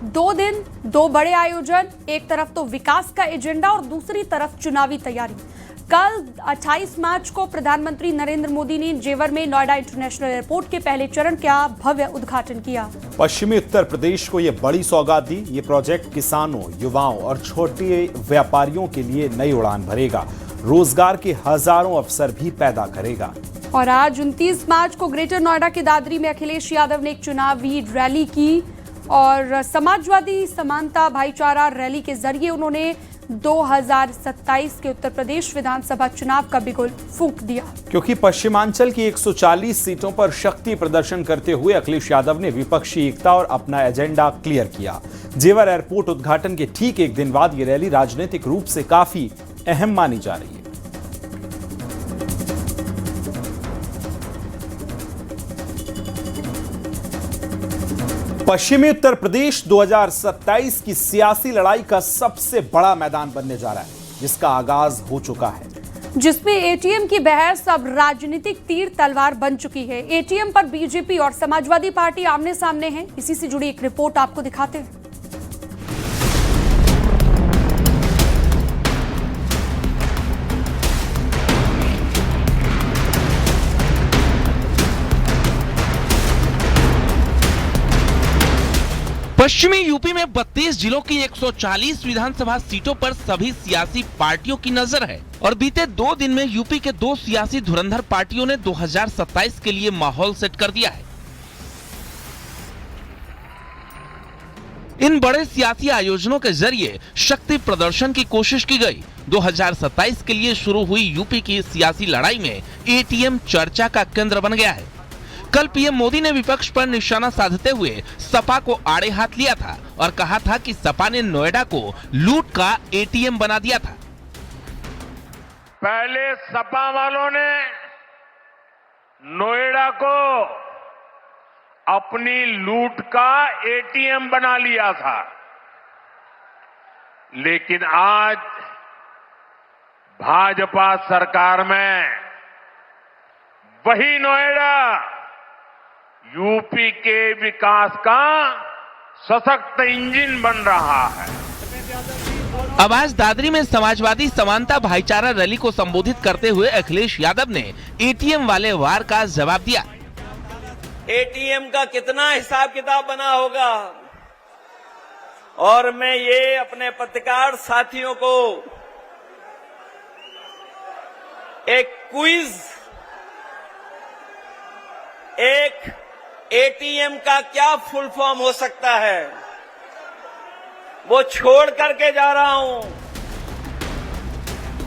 2 दिन 2 बड़े आयोजन, एक तरफ तो विकास का एजेंडा और दूसरी तरफ चुनावी तैयारी। कल 28 मार्च को प्रधानमंत्री नरेंद्र मोदी ने जेवर में नोएडा इंटरनेशनल एयरपोर्ट के पहले चरण का भव्य उद्घाटन किया। पश्चिमी उत्तर प्रदेश को यह बड़ी सौगात दी। ये प्रोजेक्ट किसानों, युवाओं और छोटे व्यापारियों के लिए नई उड़ान भरेगा, रोजगार के हजारों अवसर भी पैदा करेगा। और आज 29 मार्च को ग्रेटर नोएडा के दादरी में अखिलेश यादव ने एक चुनावी रैली की और समाजवादी समानता भाईचारा रैली के जरिए उन्होंने 2027 के उत्तर प्रदेश विधानसभा चुनाव का बिगुल फूंक दिया। क्योंकि पश्चिमांचल की 140 सीटों पर शक्ति प्रदर्शन करते हुए अखिलेश यादव ने विपक्षी एकता और अपना एजेंडा क्लियर किया। जेवर एयरपोर्ट उद्घाटन के ठीक एक दिन बाद ये रैली राजनीतिक रूप से काफी अहम मानी जा रही है। पश्चिमी उत्तर प्रदेश 2027 की सियासी लड़ाई का सबसे बड़ा मैदान बनने जा रहा है, जिसका आगाज हो चुका है, जिसमें एटीएम की बहस अब राजनीतिक तीर तलवार बन चुकी है। एटीएम पर बीजेपी और समाजवादी पार्टी आमने सामने हैं। इसी से जुड़ी एक रिपोर्ट आपको दिखाते हैं। पश्चिमी यूपी में 32 जिलों की 140 विधानसभा सीटों पर सभी सियासी पार्टियों की नजर है और बीते 2 दिन में यूपी के 2 सियासी धुरंधर पार्टियों ने 2027 के लिए माहौल सेट कर दिया है। इन बड़े सियासी आयोजनों के जरिए शक्ति प्रदर्शन की कोशिश की गई। 2027 के लिए शुरू हुई यूपी की सियासी लड़ाई में एटीएम चर्चा का केंद्र बन गया है। कल पीएम मोदी ने विपक्ष पर निशाना साधते हुए सपा को आड़े हाथ लिया था और कहा था कि सपा ने नोएडा को लूट का एटीएम बना दिया था। पहले सपा वालों ने नोएडा को अपनी लूट का एटीएम बना लिया था, लेकिन आज भाजपा सरकार में वही नोएडा यूपी के विकास का सशक्त इंजन बन रहा है। अब आज दादरी में समाजवादी समानता भाईचारा रैली को संबोधित करते हुए अखिलेश यादव ने एटीएम वाले वार का जवाब दिया। एटीएम का कितना हिसाब किताब बना होगा, और मैं ये अपने पत्रकार साथियों को एक क्विज, एक एटीएम का क्या फुल फॉर्म हो सकता है, वो छोड़ करके जा रहा हूं।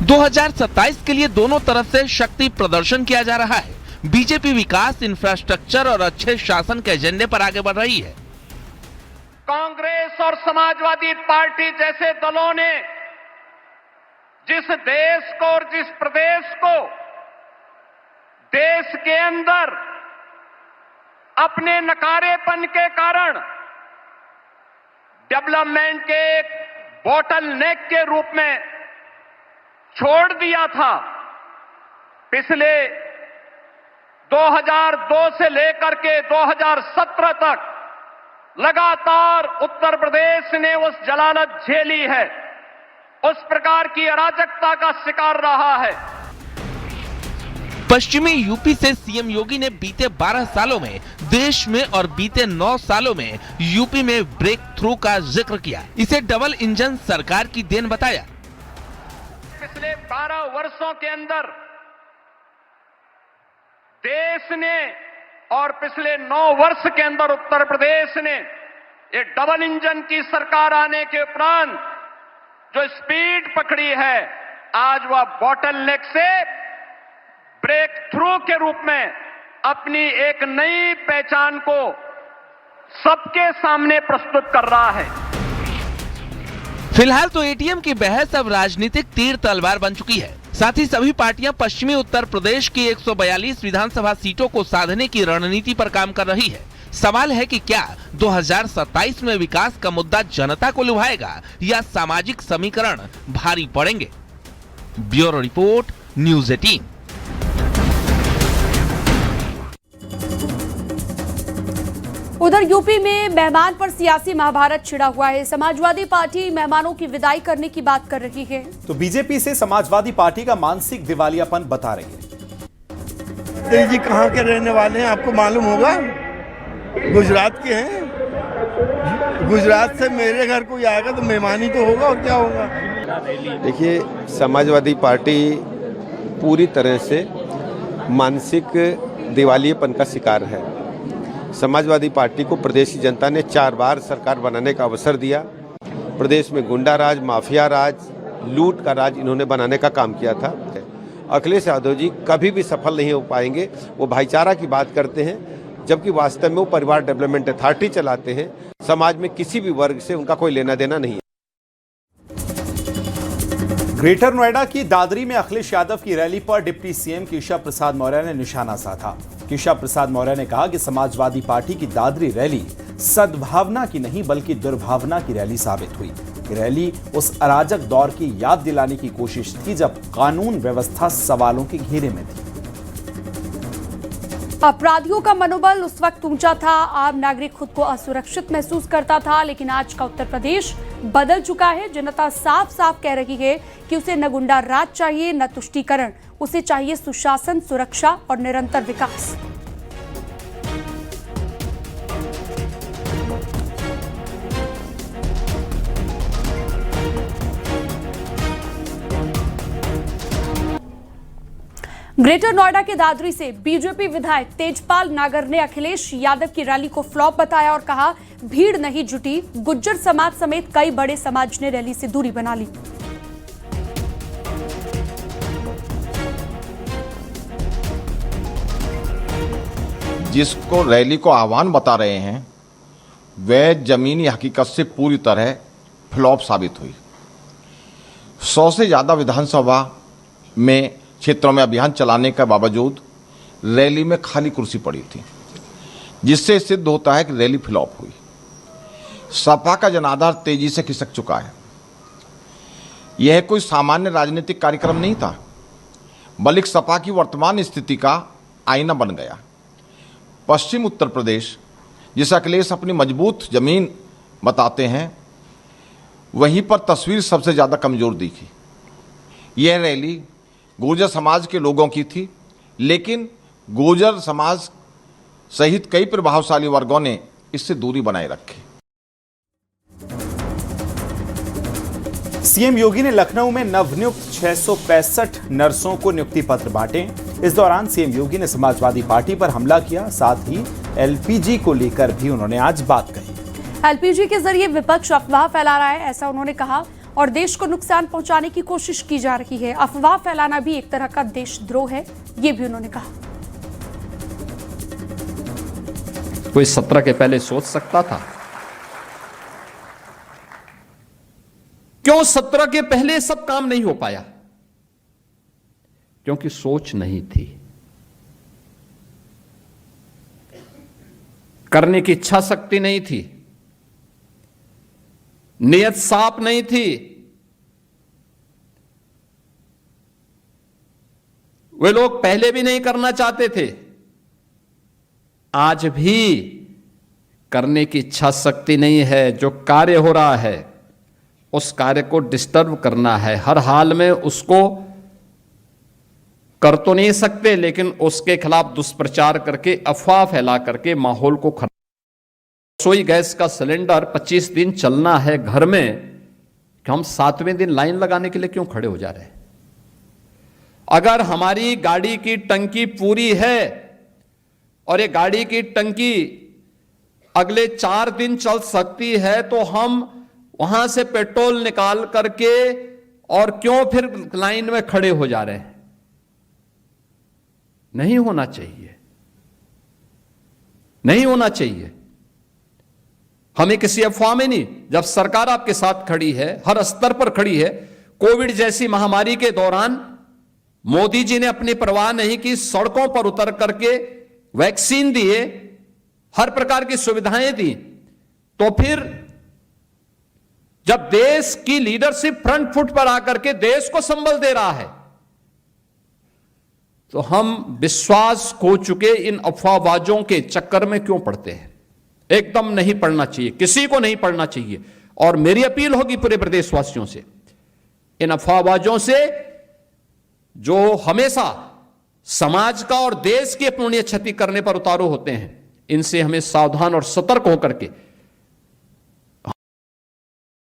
2027 के लिए दोनों तरफ से शक्ति प्रदर्शन किया जा रहा है। बीजेपी विकास, इंफ्रास्ट्रक्चर और अच्छे शासन के एजेंडे पर आगे बढ़ रही है। कांग्रेस और समाजवादी पार्टी जैसे दलों ने जिस देश को और जिस प्रदेश को देश के अंदर अपने नकारेपन के कारण डेवलपमेंट के एक बॉटल नेक के रूप में छोड़ दिया था, पिछले 2002 से लेकर के 2017 तक लगातार उत्तर प्रदेश ने उस जलालत झेली है, उस प्रकार की अराजकता का शिकार रहा है। पश्चिमी यूपी से सीएम योगी ने बीते 12 सालों में देश में और बीते 9 सालों में यूपी में ब्रेक थ्रू का जिक्र किया। इसे डबल इंजन सरकार की देन बताया। पिछले 12 वर्षों के अंदर देश ने और पिछले 9 वर्ष के अंदर उत्तर प्रदेश ने ये डबल इंजन की सरकार आने के उपरांत जो स्पीड पकड़ी है, आज वह बॉटल नेक से ब्रेक थ्रू के रूप में अपनी एक नई पहचान को सबके सामने प्रस्तुत कर रहा है। फिलहाल तो एटीएम की बहस अब राजनीतिक तीर तलवार बन चुकी है। साथ ही सभी पार्टियां पश्चिमी उत्तर प्रदेश की 142 विधानसभा सीटों को साधने की रणनीति पर काम कर रही है। सवाल है कि क्या 2027 में विकास का मुद्दा जनता को लुभाएगा या सामाजिक समीकरण भारी पड़ेंगे। Bureau report, news 18। उधर यूपी में मेहमान पर सियासी महाभारत छिड़ा हुआ है। समाजवादी पार्टी मेहमानों की विदाई करने की बात कर रही है, तो बीजेपी से समाजवादी पार्टी का मानसिक दिवालियापन बता रही है। तेजी जी कहाँ के रहने वाले हैं आपको मालूम होगा? गुजरात के हैं। गुजरात से मेरे घर कोई आएगा तो मेहमानी तो होगा, और क्या होगा। देखिए, समाजवादी पार्टी पूरी तरह से मानसिक दिवालियेपन का शिकार है। समाजवादी पार्टी को प्रदेश की जनता ने 4 बार सरकार बनाने का अवसर दिया। प्रदेश में गुंडा राज, माफिया राज, लूट का राज इन्होंने बनाने का काम किया था। अखिलेश यादव जी कभी भी सफल नहीं हो पाएंगे। वो भाईचारा की बात करते हैं, जबकि वास्तव में वो परिवार डेवलपमेंट अथॉरिटी चलाते हैं। समाज में किसी भी वर्ग से उनका कोई लेना देना नहीं है। ग्रेटर नोएडा की दादरी में अखिलेश यादव की रैली पर डिप्टी सीएम केशव प्रसाद मौर्य ने निशाना साधा। केशव प्रसाद मौर्य ने कहा कि समाजवादी पार्टी की दादरी रैली सद्भावना की नहीं बल्कि दुर्भावना की रैली साबित हुई। रैली उस अराजक दौर की याद दिलाने की कोशिश थी जब कानून व्यवस्था सवालों के घेरे में थी। अपराधियों का मनोबल उस वक्त ऊंचा था, आम नागरिक खुद को असुरक्षित महसूस करता था, लेकिन आज का उत्तर प्रदेश बदल चुका है। जनता साफ साफ कह रही है कि उसे न गुंडा राज चाहिए न तुष्टीकरण, उसे चाहिए सुशासन, सुरक्षा और निरंतर विकास। ग्रेटर नोएडा के दादरी से बीजेपी विधायक तेजपाल नागर ने अखिलेश यादव की रैली को फ्लॉप बताया और कहा, भीड़ नहीं जुटी। गुज्जर समाज समेत कई बड़े समाज ने रैली से दूरी बना ली। जिसको रैली को आह्वान बता रहे हैं वह जमीनी हकीकत से पूरी तरह फ्लॉप साबित हुई। 100 से ज़्यादा विधानसभा में क्षेत्रों में अभियान चलाने के बावजूद रैली में खाली कुर्सी पड़ी थी, जिससे सिद्ध होता है कि रैली फ्लॉप हुई। सपा का जनाधार तेजी से खिसक चुका है। यह कोई सामान्य राजनीतिक कार्यक्रम नहीं था, बल्कि सपा की वर्तमान स्थिति का आईना बन गया। पश्चिम उत्तर प्रदेश, जिसे अखिलेश अपनी मजबूत जमीन बताते हैं, वहीं पर तस्वीर सबसे ज़्यादा कमज़ोर दिखी। यह रैली गुर्जर समाज के लोगों की थी, लेकिन गुर्जर समाज सहित कई प्रभावशाली वर्गों ने इससे दूरी बनाए रखी। सीएम योगी ने लखनऊ में नवनियुक्त 665 नर्सों को नियुक्ति पत्र बांटे। इस दौरान सीएम योगी ने समाजवादी पार्टी पर हमला किया, साथ ही एलपीजी को लेकर भी उन्होंने आज बात कही। एलपीजी के जरिए विपक्ष अफवाह फैला रहा है, ऐसा उन्होंने कहा, और देश को नुकसान पहुंचाने की कोशिश की जा रही है। अफवाह फैलाना भी एक तरह का देशद्रोह है, ये भी उन्होंने कहा। कोई 17 के पहले सोच सकता था? क्यों 17 के पहले सब काम नहीं हो पाया? क्योंकि सोच नहीं थी, करने की इच्छा शक्ति नहीं थी, नियत साफ नहीं थी। वे लोग पहले भी नहीं करना चाहते थे, आज भी करने की इच्छा शक्ति नहीं है। जो कार्य हो रहा है उस कार्य को डिस्टर्ब करना है, हर हाल में उसको कर तो नहीं सकते, लेकिन उसके खिलाफ दुष्प्रचार करके, अफवाह फैला करके माहौल को खराब। रसोई गैस का सिलेंडर 25 दिन चलना है घर में, कि हम 7वें दिन लाइन लगाने के लिए क्यों खड़े हो जा रहे हैं? अगर हमारी गाड़ी की टंकी पूरी है और ये गाड़ी की टंकी अगले 4 दिन चल सकती है, तो हम वहां से पेट्रोल निकाल करके और क्यों फिर लाइन में खड़े हो जा रहे हैं? नहीं होना चाहिए, नहीं होना चाहिए। हमें किसी अफवाह में नहीं, जब सरकार आपके साथ खड़ी है, हर स्तर पर खड़ी है। कोविड जैसी महामारी के दौरान मोदी जी ने अपनी परवाह नहीं की, सड़कों पर उतर करके वैक्सीन दिए, हर प्रकार की सुविधाएं दी। तो फिर जब देश की लीडरशिप फ्रंट फुट पर आकर के देश को संबल दे रहा है, तो हम विश्वास खो चुके इन अफवाहबाजों के चक्कर में क्यों पड़ते हैं? एकदम नहीं पढ़ना चाहिए, किसी को नहीं पढ़ना चाहिए। और मेरी अपील होगी पूरे प्रदेशवासियों से, इन अफवाहबाजों से जो हमेशा समाज का और देश की अपूर्णीय क्षति करने पर उतारू होते हैं, इनसे हमें सावधान और सतर्क होकर के।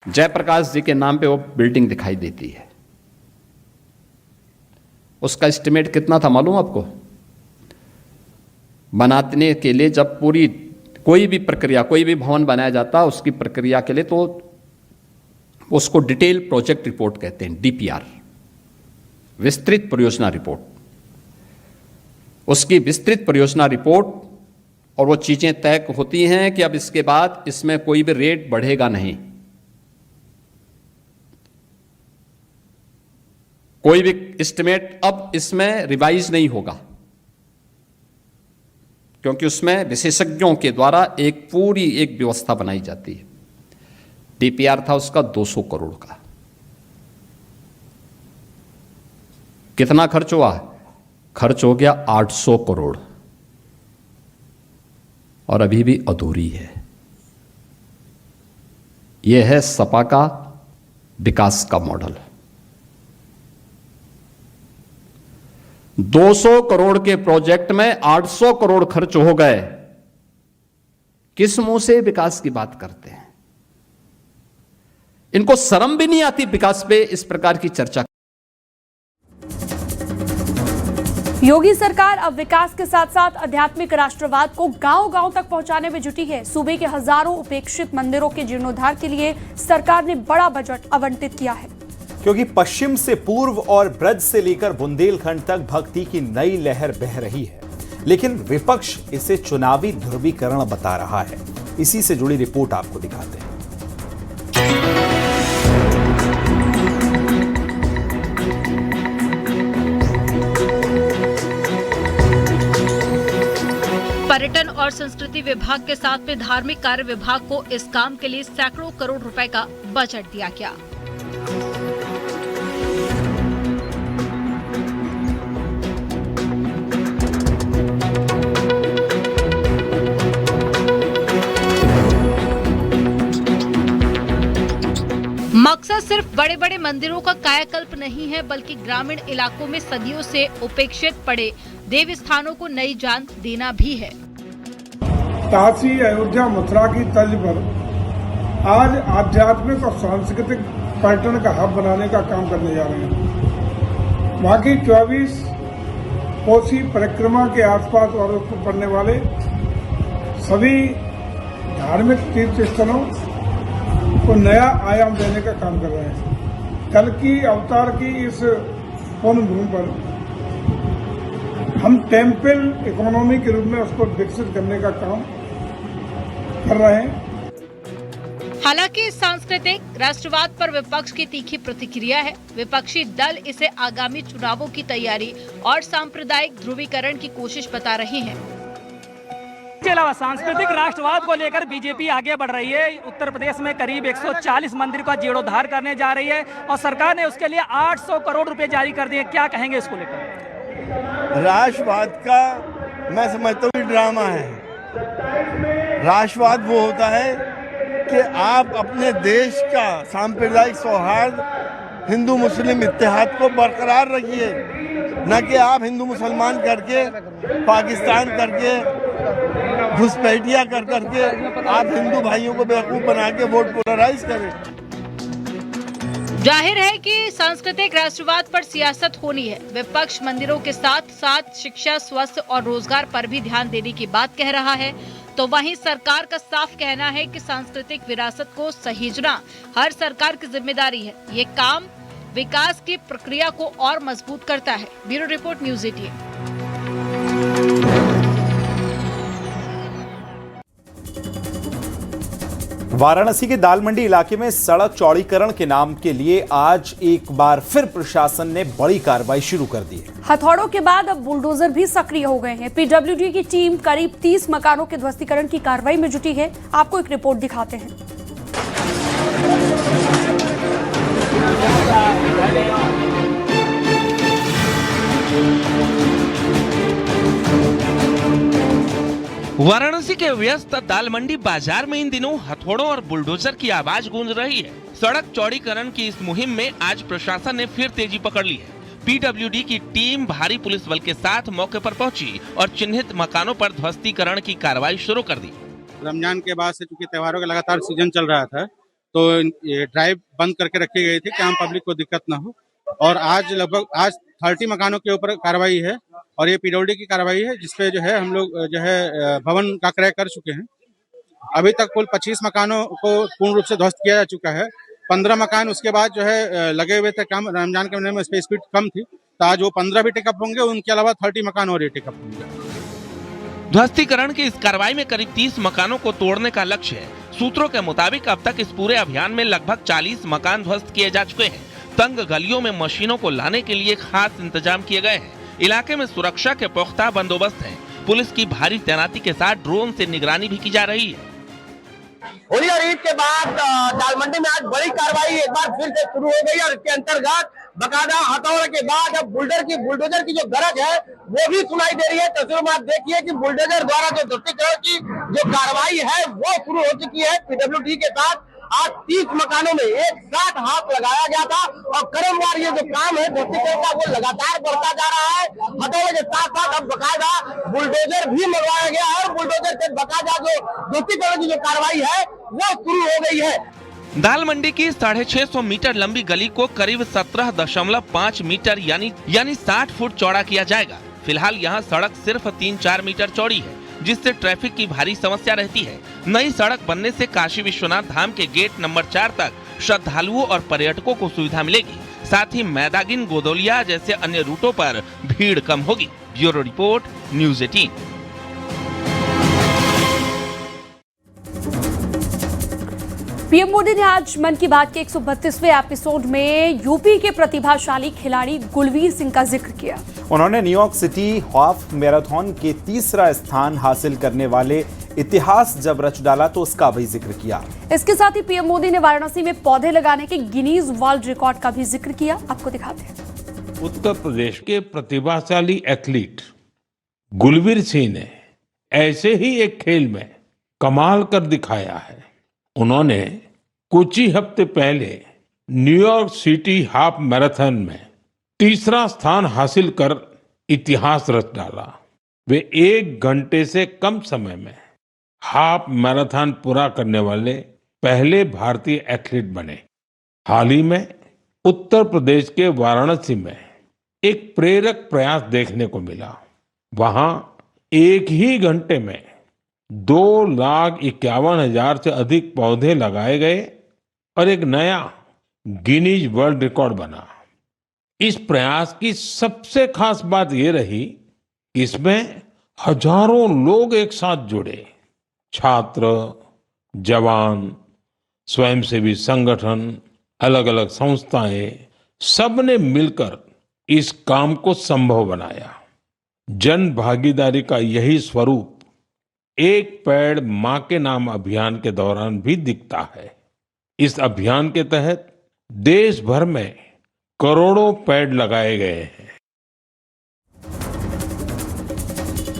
जयप्रकाश जी के नाम पे वो बिल्डिंग दिखाई देती है, उसका एस्टिमेट कितना था मालूम आपको? बनाने के लिए जब पूरी कोई भी प्रक्रिया, कोई भी भवन बनाया जाता है, उसकी प्रक्रिया के लिए तो उसको डिटेल प्रोजेक्ट रिपोर्ट कहते हैं, डीपीआर, विस्तृत परियोजना रिपोर्ट। उसकी विस्तृत परियोजना रिपोर्ट और वो चीजें तय होती हैं कि अब इसके बाद इसमें कोई भी रेट बढ़ेगा नहीं, कोई भी एस्टिमेट अब इसमें रिवाइज नहीं होगा, क्योंकि उसमें विशेषज्ञों के द्वारा एक पूरी एक व्यवस्था बनाई जाती है। डीपीआर था उसका 200 करोड़ का। कितना खर्च हुआ? खर्च हो गया 800 करोड़ और अभी भी अधूरी है। यह है सपा का विकास का मॉडल। 200 करोड़ के प्रोजेक्ट में 800 करोड़ खर्च हो गए। किस मुंह से विकास की बात करते हैं? इनको शर्म भी नहीं आती विकास पे इस प्रकार की चर्चा। योगी सरकार अब विकास के साथ साथ आध्यात्मिक राष्ट्रवाद को गांव-गांव तक पहुंचाने में जुटी है। सूबे के हजारों उपेक्षित मंदिरों के जीर्णोद्धार के लिए सरकार ने बड़ा बजट आवंटित किया है, क्योंकि पश्चिम से पूर्व और ब्रज से लेकर बुंदेलखंड तक भक्ति की नई लहर बह रही है, लेकिन विपक्ष इसे चुनावी ध्रुवीकरण बता रहा है। इसी से जुड़ी रिपोर्ट आपको दिखाते हैं। पर्यटन और संस्कृति विभाग के साथ में धार्मिक कार्य विभाग को इस काम के लिए सैकड़ों करोड़ रुपए का बजट दिया गया। मकसद सिर्फ बड़े बड़े मंदिरों का कायाकल्प नहीं है, बल्कि ग्रामीण इलाकों में सदियों से उपेक्षित पड़े देव स्थानों को नई जान देना भी है। काशी, अयोध्या, मथुरा की तर्ज पर आज आध्यात्मिक और सांस्कृतिक पर्यटन का हब बनाने का काम करने जा रहे हैं। वहाँ की 24 कोसी परिक्रमा के आसपास और उसको पड़ने वाले सभी धार्मिक तीर्थ स्थलों को नया आयाम देने का काम कर रहे हैं। कल की अवतार की इस पुण्य भूमि पर हम टेम्पल इकोनॉमी के रूप में उसको विकसित करने का काम कर रहे हैं। हालांकि सांस्कृतिक राष्ट्रवाद पर विपक्ष की तीखी प्रतिक्रिया है। विपक्षी दल इसे आगामी चुनावों की तैयारी और सांप्रदायिक ध्रुवीकरण की कोशिश बता रहे हैं। इसके अलावा सांस्कृतिक राष्ट्रवाद को लेकर बीजेपी आगे बढ़ रही है। उत्तर प्रदेश में करीब 140 मंदिर का जीर्णोद्धार करने जा रही है और सरकार ने उसके लिए 800 करोड़ रुपए जारी कर दिए। क्या कहेंगे इसको लेकर? राष्ट्रवाद का मैं समझता हूँ ड्रामा है। राष्ट्रवाद वो होता है कि आप अपने देश का सांप्रदायिक सौहार्द, हिंदू मुस्लिम इत्तेहाद को बरकरार रखिए, न कि आप हिंदू मुसलमान करके, पाकिस्तान करके, घुसपैठिया कर करके आप हिंदू भाइयों को बेवकूफ बना के वोट पोलराइज करें। जाहिर है कि सांस्कृतिक राष्ट्रवाद पर सियासत होनी है। विपक्ष मंदिरों के साथ साथ शिक्षा, स्वास्थ्य और रोजगार पर भी ध्यान देने की बात कह रहा है, तो वहीं सरकार का साफ कहना है कि सांस्कृतिक विरासत को सहेजना हर सरकार की जिम्मेदारी है। ये काम विकास की प्रक्रिया को और मजबूत करता है। Bureau report, news 18। वाराणसी के दाल मंडी इलाके में सड़क चौड़ीकरण के नाम के लिए आज एक बार फिर प्रशासन ने बड़ी कार्रवाई शुरू कर दी है। हथौड़ों के बाद अब बुलडोजर भी सक्रिय हो गए हैं। पीडब्ल्यूडी की टीम करीब 30 मकानों के ध्वस्तीकरण की कार्रवाई में जुटी है। आपको एक रिपोर्ट दिखाते हैं। वाराणसी वाराणसी के व्यस्त दाल मंडी बाजार में इन दिनों हथौड़ों और बुलडोजर की आवाज गूंज रही है। सड़क चौड़ीकरण की इस मुहिम में आज प्रशासन ने फिर तेजी पकड़ ली है। पीडब्ल्यूडी की टीम भारी पुलिस बल के साथ मौके पर पहुंची और चिन्हित मकानों पर ध्वस्तीकरण की कार्रवाई शुरू कर दी। रमजान के बाद से चूंकि त्योहारों का लगातार सीजन चल रहा था, तो ये ड्राइव बंद करके रखी गई थी कि आम पब्लिक को दिक्कत ना हो। और आज लगभग 30 मकानों के ऊपर कार्रवाई है और ये पीडब्ल्यूडी की कार्रवाई है, जिसपे जो है हम लोग जो है भवन का क्रय कर चुके हैं। अभी तक कुल 25 मकानों को पूर्ण रूप से ध्वस्त किया जा चुका है। 15 मकान उसके बाद जो है लगे हुए थे, कम रमजान के महीने में स्पेस स्पीड कम थी, तो आज वो 15 भी टेकअप होंगे। उनके अलावा 30 मकान और ये टेकअप होंगे। ध्वस्तीकरण की इस कार्रवाई में करीब 30 मकानों को तोड़ने का लक्ष्य है। सूत्रों के मुताबिक अब तक इस पूरे अभियान में लगभग 40 मकान ध्वस्त किए जा चुके हैं। तंग गलियों में मशीनों को लाने के लिए खास इंतजाम किए गए हैं। इलाके में सुरक्षा के पुख्ता बंदोबस्त है। पुलिस की भारी तैनाती के साथ ड्रोन से निगरानी भी की जा रही है। होली और ईद के बाद दाल मंडी में आज बड़ी कार्रवाई एक बार फिर से शुरू हो गई और इसके अंतर्गत बकायदा हथौड़े के बाद अब बुलडोजर की जो गरज है वो भी सुनाई दे रही है। तस्वीरों में आप देखिए कि बुलडोजर द्वारा जो ध्वस्तीकरण की जो कार्रवाई है वो शुरू हो चुकी है। पीडब्ल्यूडी के साथ आज 30 मकानों में एक साथ हाथ लगाया गया था और क्रमवार ये जो काम है ध्वस्तीकरण का वो लगातार बढ़ता जा रहा है। हथौड़े के साथ साथ अब बकायदा बुलडोजर भी मंगवाया गया और बुलडोजर से बकायदा जो ध्वस्तीकरण की जो कार्रवाई है वो शुरू हो गई है। दाल मंडी की 650 मीटर लंबी गली को करीब 17.5 मीटर यानी 60 फुट चौड़ा किया जाएगा। फिलहाल यहाँ सड़क सिर्फ 3-4 मीटर चौड़ी है, जिससे ट्रैफिक की भारी समस्या रहती है। नई सड़क बनने से काशी विश्वनाथ धाम के गेट नंबर 4 तक श्रद्धालुओं और पर्यटकों को सुविधा मिलेगी। साथ ही मैदागिन गोदोलिया जैसे अन्य रूटों पर भीड़ कम होगी। Bureau report, news 18। PM Modi ने आज मन की बात के 132वें एपिसोड में यूपी के प्रतिभाशाली खिलाड़ी गुलवीर सिंह का जिक्र किया। उन्होंने न्यूयॉर्क सिटी हाफ मैराथन के तीसरा स्थान हासिल करने वाले इतिहास जब रच डाला तो उसका भी जिक्र किया। इसके साथ ही पीएम मोदी ने वाराणसी में पौधे लगाने के गिनीज वर्ल्ड रिकॉर्ड का भी जिक्र किया। आपको दिखाते हैं। उत्तर प्रदेश के प्रतिभाशाली एथलीट गुलवीर सिंह ने ऐसे ही एक खेल में कमाल कर दिखाया है। उन्होंने कुछ ही हफ्ते पहले न्यूयॉर्क सिटी हाफ मैराथन में तीसरा स्थान हासिल कर इतिहास रच डाला। वे 1 घंटे से कम समय में हाफ मैराथन पूरा करने वाले पहले भारतीय एथलीट बने। हाल ही में उत्तर प्रदेश के वाराणसी में एक प्रेरक प्रयास देखने को मिला। वहां 1 ही घंटे में 2,51,000 से अधिक पौधे लगाए गए और एक नया गिनीज वर्ल्ड रिकॉर्ड बना। इस प्रयास की सबसे खास बात ये रही कि इसमें हजारों लोग एक साथ जुड़े। छात्र, जवान, स्वयंसेवी संगठन, अलग अलग संस्थाएं, सबने मिलकर इस काम को संभव बनाया। जन भागीदारी का यही स्वरूप एक पेड़ मां के नाम अभियान के दौरान भी दिखता है। इस अभियान के तहत देश भर में करोड़ों पेड़ लगाए गए हैं।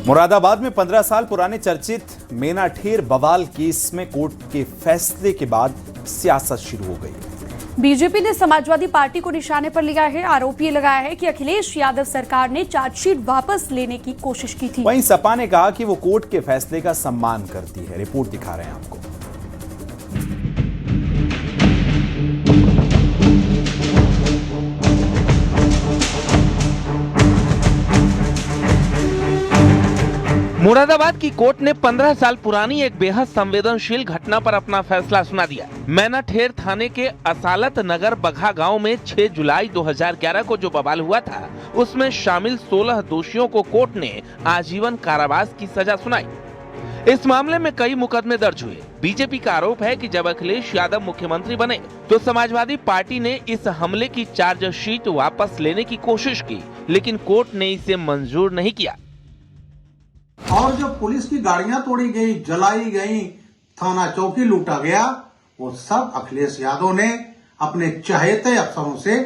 मुरादाबाद में 15 साल पुराने चर्चित मेनाठेर बवाल केस में कोर्ट के फैसले के बाद सियासत शुरू हो गई। बीजेपी ने समाजवादी पार्टी को निशाने पर लिया है। आरोप ये लगाया है कि अखिलेश यादव सरकार ने चार्जशीट वापस लेने की कोशिश की थी। वहीं सपा ने कहा कि वो कोर्ट के फैसले का सम्मान करती है। रिपोर्ट दिखा रहे हैं आपको। मुरादाबाद की कोर्ट ने 15 साल पुरानी एक बेहद संवेदनशील घटना पर अपना फैसला सुना दिया। मेनाठेर थाने के असालत नगर बघा गांव में 6 जुलाई 2011 को जो बवाल हुआ था, उसमें शामिल 16 दोषियों को कोर्ट ने आजीवन कारावास की सजा सुनाई। इस मामले में कई मुकदमे दर्ज हुए। बीजेपी का आरोप है कि जब अखिलेश यादव मुख्यमंत्री बने तो समाजवादी पार्टी ने इस हमले की चार्जशीट वापस लेने की कोशिश की, लेकिन कोर्ट ने इसे मंजूर नहीं किया। और जो पुलिस की गाड़ियां तोड़ी गई, जलाई गई, थाना चौकी लूटा गया, वो सब अखिलेश यादव ने अपने चहेते अफसरों से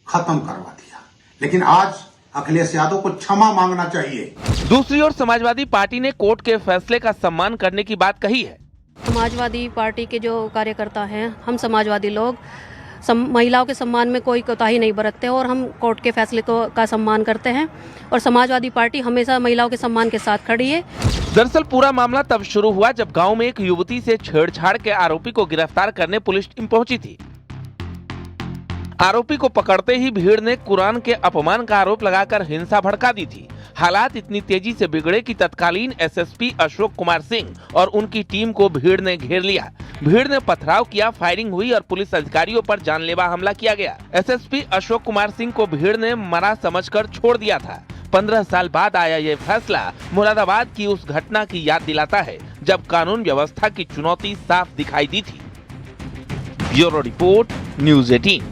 खत्म करवा दिया। लेकिन आज अखिलेश यादव को क्षमा मांगना चाहिए। दूसरी ओर समाजवादी पार्टी ने कोर्ट के फैसले का सम्मान करने की बात कही है। समाजवादी पार्टी के जो कार्यकर्ता हैं, हम समाजवादी लोग महिलाओं के सम्मान में कोई कोताही नहीं बरतते और हम कोर्ट के फैसले का सम्मान करते हैं और समाजवादी पार्टी हमेशा महिलाओं के सम्मान के साथ खड़ी है। दरअसल पूरा मामला तब शुरू हुआ जब गांव में एक युवती से छेड़छाड़ के आरोपी को गिरफ्तार करने पुलिस टीम पहुंची थी। आरोपी को पकड़ते ही भीड़ ने कुरान के अपमान का आरोप लगाकर हिंसा भड़का दी थी। हालात इतनी तेजी से बिगड़े कि तत्कालीन एसएसपी अशोक कुमार सिंह और उनकी टीम को भीड़ ने घेर लिया। भीड़ ने पथराव किया, फायरिंग हुई और पुलिस अधिकारियों पर जानलेवा हमला किया गया। एसएसपी अशोक कुमार सिंह को भीड़ ने मरा समझकर छोड़ दिया था। 15 साल बाद आया ये फैसला मुरादाबाद की उस घटना की याद दिलाता है जब कानून व्यवस्था की चुनौती साफ दिखाई दी थी। Bureau report, news 18।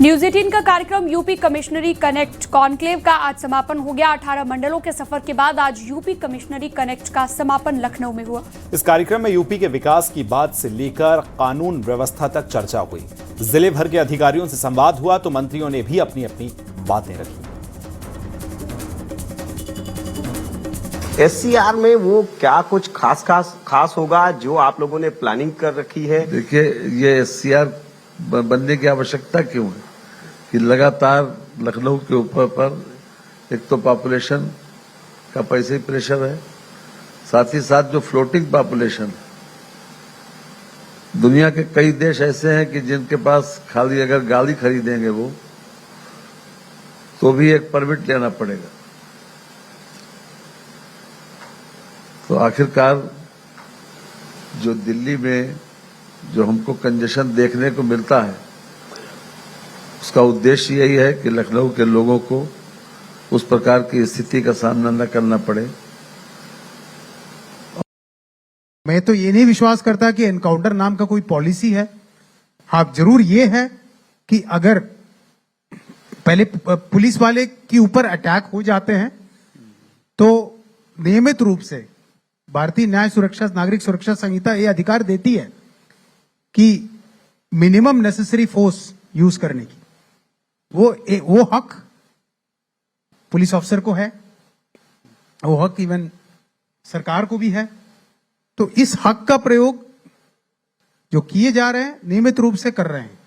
न्यूज़ 18 का कार्यक्रम यूपी कमिश्नरी कनेक्ट कॉन्क्लेव का आज समापन हो गया। 18 मंडलों के सफर के बाद आज यूपी कमिश्नरी कनेक्ट का समापन लखनऊ में हुआ। इस कार्यक्रम में यूपी के विकास की बात से लेकर कानून व्यवस्था तक चर्चा हुई। जिले भर के अधिकारियों से संवाद हुआ तो मंत्रियों ने भी अपनी अपनी बातें रखी। SCR में वो क्या कुछ खास होगा जो आप लोगों ने प्लानिंग कर रखी है? देखिए, ये SCR बनने की आवश्यकता क्यों है कि लगातार लखनऊ के ऊपर पर एक तो पॉपुलेशन का पैसे प्रेशर है, साथ ही साथ जो फ्लोटिंग पॉपुलेशन है। दुनिया के कई देश ऐसे हैं कि जिनके पास खाली अगर गाड़ी खरीदेंगे वो तो भी एक परमिट लेना पड़ेगा। तो आखिरकार जो दिल्ली में जो हमको कंजेशन देखने को मिलता है उसका उद्देश्य यही है कि लखनऊ के लोगों को उस प्रकार की स्थिति का सामना न करना पड़े। मैं तो ये नहीं विश्वास करता कि एनकाउंटर नाम का कोई पॉलिसी है। हाँ, जरूर ये है कि अगर पहले पुलिस वाले के ऊपर अटैक हो जाते हैं तो नियमित रूप से भारतीय न्याय सुरक्षा नागरिक सुरक्षा संहिता ये अधिकार देती है कि मिनिमम नेसेसरी फोर्स यूज करने की वो हक पुलिस ऑफिसर को है, वो हक इवन सरकार को भी है। तो इस हक का प्रयोग जो किए जा रहे हैं नियमित रूप से कर रहे हैं।